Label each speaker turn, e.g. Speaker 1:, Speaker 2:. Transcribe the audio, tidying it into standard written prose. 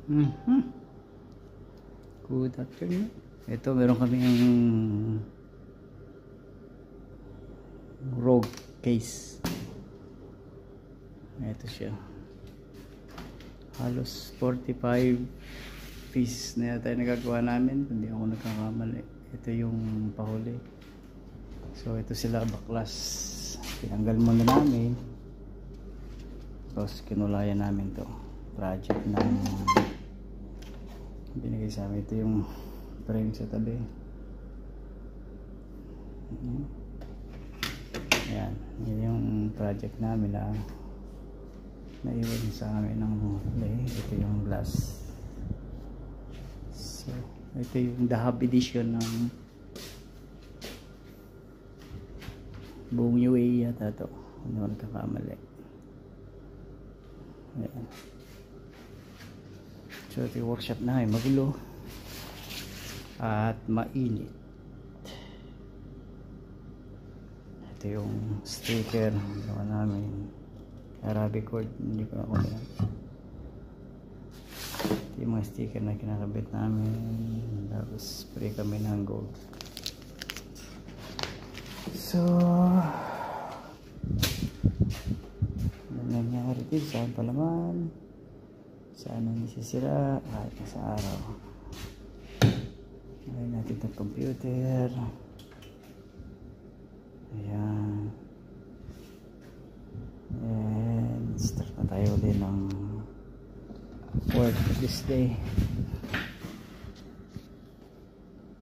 Speaker 1: Good afternoon. Ito, meron kami yung Rogue case. Ito siya. Halos 45 pieces na yata yung nagagawa namin. Hindi ako nagkakamali. Ito yung pahuli. So, ito sila baklas. Tinanggal muna namin. Tapos, kinulayan namin to. Project ng binigay sa amin. Ito yung frame sa tabi. Ayan. Yan yung project namin na naiwan sa amin ng huli. Ito yung glass. So, ito yung the hub edition ng buong UAE yata ito. Hindi ko nagkakamali. Ayan. So, ito yung workshop namin. Magulo at mainit. Ito yung sticker namin. Arabic cord. Hindi ko ako yan. Ito yung mga sticker na kinakabit namin. Tapos spray kami ng gold. So, ano nangyari dito? Saan palaman? Saan ang nisisira? Kahit nasa araw. Ngayon natin itong computer. Ayan. And start na tayo ulit ng work this day.